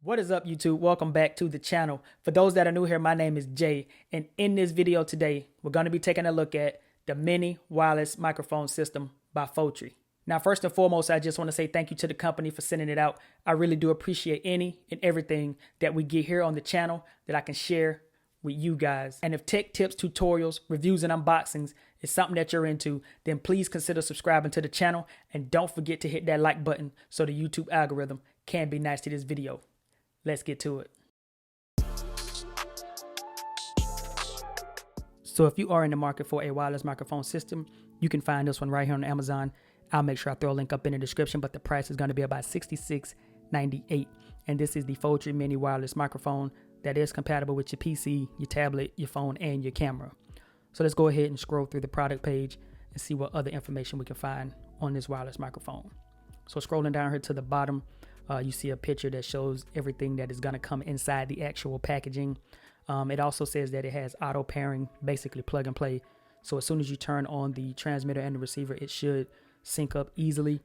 What is up, YouTube? Welcome back to the channel. For those that are new here, my name is Jay, and in this video today, we're going to be taking a look at the mini wireless microphone system by Photry. Now, first and foremost, I just want to say thank you to the company for sending it out. I really do appreciate any and everything that we get here on the channel that I can share with you guys. And if tech tips, tutorials, reviews, and unboxings is something that you're into, then please consider subscribing to the channel, and don't forget to hit that like button so the YouTube algorithm can be nice to this video. Let's get to it. So if you are in the market for a wireless microphone system, you can find this one right here on Amazon. I'll make sure I throw a link up in the description, but the price is going to be about $66.98. And this is the Photry mini wireless microphone that is compatible with your PC, your tablet, your phone, and your camera. So let's go ahead and scroll through the product page and see what other information we can find on this wireless microphone. So scrolling down here to the bottom, you see a picture that shows everything that is going to come inside the actual packaging. It also says that it has auto pairing, basically plug and play. So as soon as you turn on the transmitter and the receiver, it should sync up easily.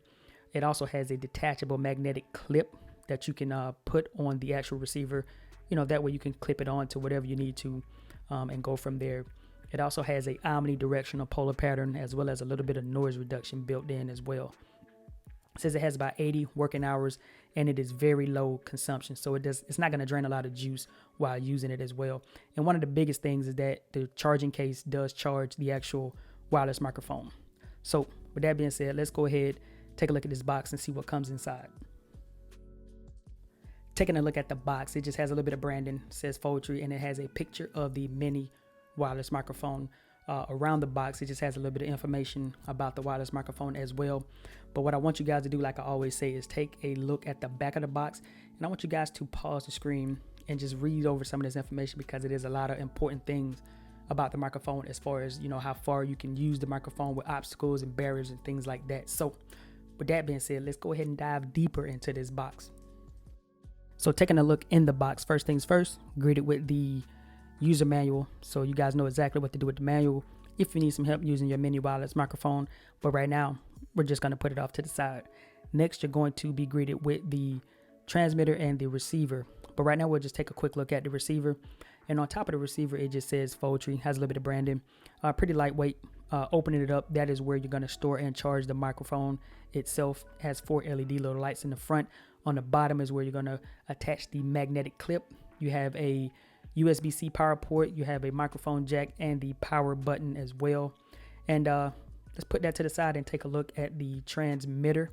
It also has a detachable magnetic clip that you can put on the actual receiver. You know, that way you can clip it on to whatever you need to and go from there. It also has a omnidirectional polar pattern, as well as a little bit of noise reduction built in as well. It says it has about 80 working hours, and it is very low consumption, so it's not going to drain a lot of juice while using it as well. And one of the biggest things is that the charging case does charge the actual wireless microphone. So with that being said, let's go ahead, take a look at this box and see what comes inside. Taking a look at the box, it just has a little bit of branding, says Photry, and it has a picture of the mini wireless microphone. Around the box, it just has a little bit of information about the wireless microphone as well. But what I want you guys to do, like I always say, is take a look at the back of the box, and I want you guys to pause the screen and just read over some of this information, because it is a lot of important things about the microphone, as far as, you know, how far you can use the microphone with obstacles and barriers and things like that. So with that being said, let's go ahead and dive deeper into this box. So taking a look in the box, first things first, greeted with the user manual, so you guys know exactly what to do with the manual if you need some help using your mini wireless microphone. But right now, we're just going to put it off to the side. Next, you're going to be greeted with the transmitter and the receiver. But right now, we'll just take a quick look at the receiver. And on top of the receiver, it just says Photry, has a little bit of branding, pretty lightweight. Opening it up, that is where you're going to store and charge the microphone itself. It has 4 LED little lights in the front. On the bottom is where you're going to attach the magnetic clip. You have a USB-C power port, you have a microphone jack, and the power button as well. And let's put that to the side and take a look at the transmitter.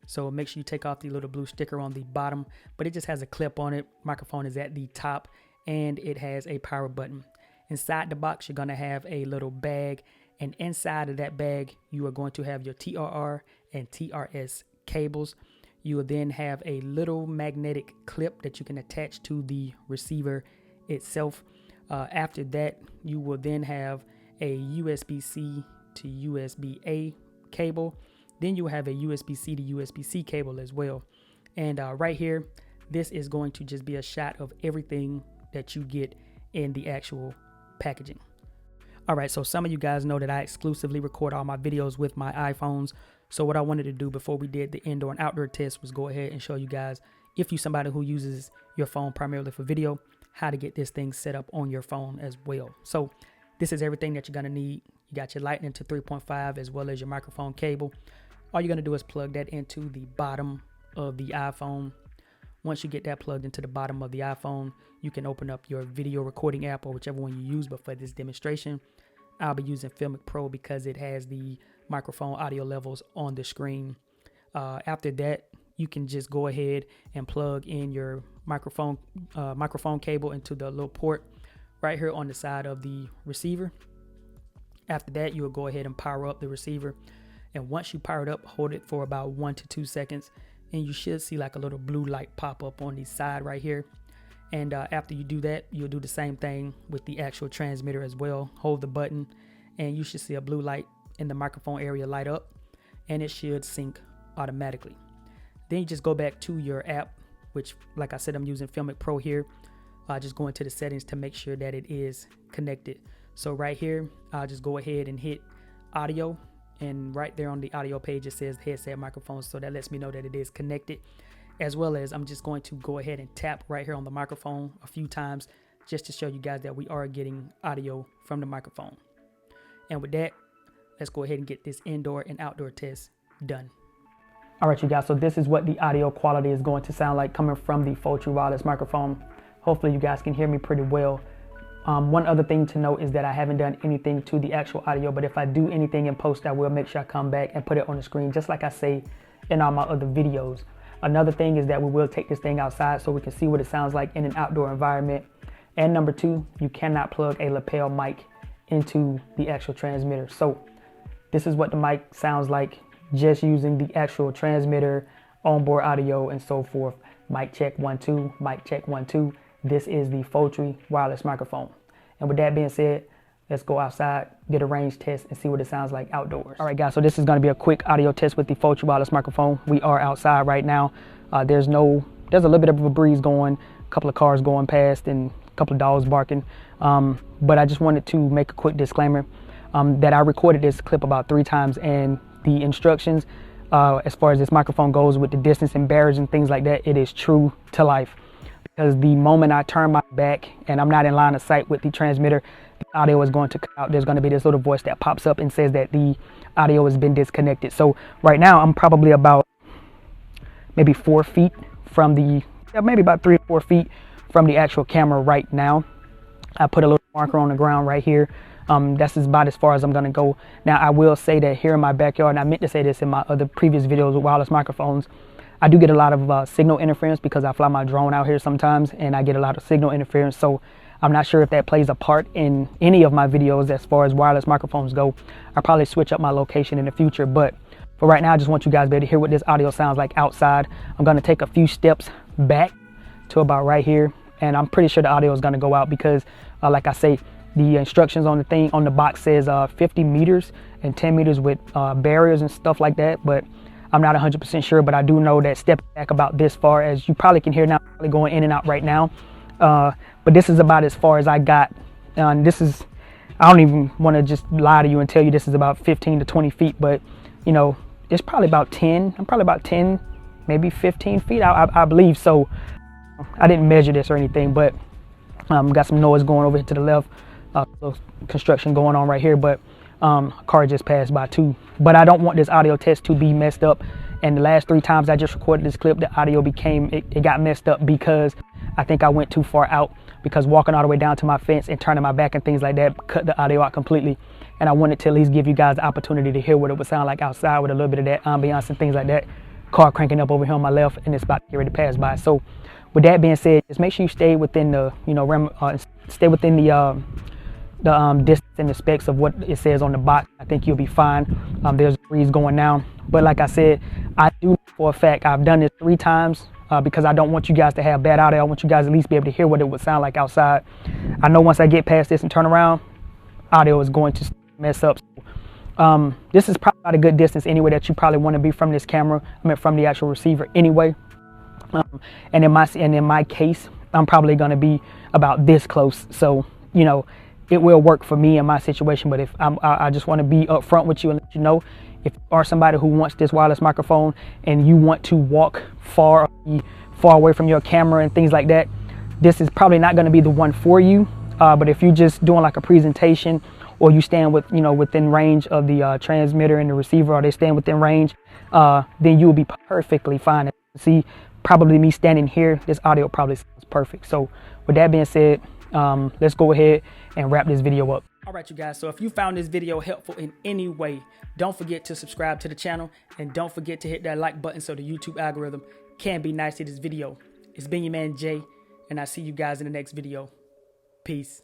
So make sure you take off the little blue sticker on the bottom, but it just has a clip on it. Microphone is at the top, and it has a power button. Inside the box, you're going to have a little bag, and inside of that bag, you are going to have your TRR and TRS cables. You will then have a little magnetic clip that you can attach to the receiver itself. After that, you will then have a USB-C to USB-A cable. Then you will have a USB-C to USB-C cable as well. And right here, this is going to just be a shot of everything that you get in the actual packaging. All right, so some of you guys know that I exclusively record all my videos with my iPhones. So what I wanted to do before we did the indoor and outdoor test was go ahead and show you guys, if you're somebody who uses your phone primarily for video, how to get this thing set up on your phone as well. So this is everything that you're going to need. You got your lightning to 3.5 as well as your microphone cable. All you're going to do is plug that into the bottom of the iPhone. Once you get that plugged into the bottom of the iPhone, you can open up your video recording app or whichever one you use. But for this demonstration, I'll be using Filmic Pro because it has the microphone audio levels on the screen. After that, you can just go ahead and plug in your microphone cable into the little port right here on the side of the receiver. After that, you will go ahead and power up the receiver. And once you power it up, hold it for about 1 to 2 seconds. And you should see like a little blue light pop up on the side right here. And after you do that, you'll do the same thing with the actual transmitter as well. Hold the button and you should see a blue light in the microphone area light up, and it should sync automatically. Then you just go back to your app, which, like I said, I'm using Filmic Pro here. Just go into the settings to make sure that it is connected. So right here, I'll just go ahead and hit audio, and right there on the audio page, it says headset microphone. So that lets me know that it is connected. as well as I'm just going to go ahead and tap right here on the microphone a few times just to show you guys that we are getting audio from the microphone. And with that, let's go ahead and get this indoor and outdoor test done. All right, you guys, so this is what the audio quality is going to sound like coming from the Photry wireless microphone. Hopefully you guys can hear me pretty well. One other thing to note is that I haven't done anything to the actual audio, but if I do anything in post, I will make sure I come back and put it on the screen, just like I say in all my other videos. Another thing is that we will take this thing outside so we can see what it sounds like in an outdoor environment. And number two, you cannot plug a lapel mic into the actual transmitter. So this is what the mic sounds like just using the actual transmitter, onboard audio, and so forth. Mic check 1 2, mic check 1 2. This is the Photry wireless microphone. And with that being said, let's go outside, get a range test, and see what it sounds like outdoors. All right, guys, so this is going to be a quick audio test with the Photry wireless microphone. We are outside right now. There's a little bit of a breeze going, a couple of cars going past, and a couple of dogs barking. But I just wanted to make a quick disclaimer that I recorded this clip about 3 times, and the instructions as far as this microphone goes with the distance and barriers and things like that, it is true to life. Because the moment I turn my back and I'm not in line of sight with the transmitter, the audio is going to cut out. There's going to be this little voice that pops up and says that the audio has been disconnected. So right now I'm probably about maybe 4 feet from maybe about 3 or 4 feet from the actual camera right now. I put a little marker on the ground right here. That's about as far as I'm going to go. Now, I will say that here in my backyard, and I meant to say this in my other previous videos with wireless microphones, I do get a lot of signal interference because I fly my drone out here sometimes, and I get a lot of signal interference. So I'm not sure if that plays a part in any of my videos as far as wireless microphones go. I'll probably switch up my location in the future, but for right now, I just want you guys to be able to hear what this audio sounds like outside. I'm going to take a few steps back to about right here, and I'm pretty sure the audio is going to go out because, like I say, the instructions on the box says 50 meters and 10 meters with barriers and stuff like that, but I'm not 100% sure. But I do know that stepping back about this far, as you probably can hear now, probably going in and out right now. But this is about as far as I got. I don't even want to just lie to you and tell you this is about 15 to 20 feet, but you know, it's probably about 10. I'm probably about 10, maybe 15 feet, I believe. So I didn't measure this or anything, but got some noise going over here to the left. Construction going on right here, but a car just passed by too. But I don't want this audio test to be messed up. And the last 3 times I just recorded this clip, the audio it got messed up because I think I went too far out, because walking all the way down to my fence and turning my back and things like that cut the audio out completely. And I wanted to at least give you guys the opportunity to hear what it would sound like outside with a little bit of that ambiance and things like that. Car cranking up over here on my left, and it's about to get ready to pass by. So with that being said, just make sure you stay within the distance and the specs of what it says on the box. I think you'll be fine. There's a breeze going now, but like I said, I do know for a fact I've done this 3 times because I don't want you guys to have bad audio. I want you guys at least be able to hear what it would sound like outside. I know once I get past this and turn around, audio is going to mess up. This is probably about a good distance anyway that you probably want to be from this camera. From the actual receiver anyway. And in my case, I'm probably going to be about this close. So you know, it will work for me in my situation. But if I just want to be upfront with you and let you know, if you are somebody who wants this wireless microphone and you want to walk far away from your camera and things like that, this is probably not going to be the one for you. But if you're just doing like a presentation, or you stand within range of the transmitter and the receiver, or they stand within range, then you will be perfectly fine. See, probably me standing here, this audio probably sounds perfect. So with that being said, let's go ahead and wrap this video up. All right, you guys. So if you found this video helpful in any way, don't forget to subscribe to the channel, and don't forget to hit that like button so the YouTube algorithm can be nice to this video. It's been your man Jay, and I'll see you guys in the next video. Peace.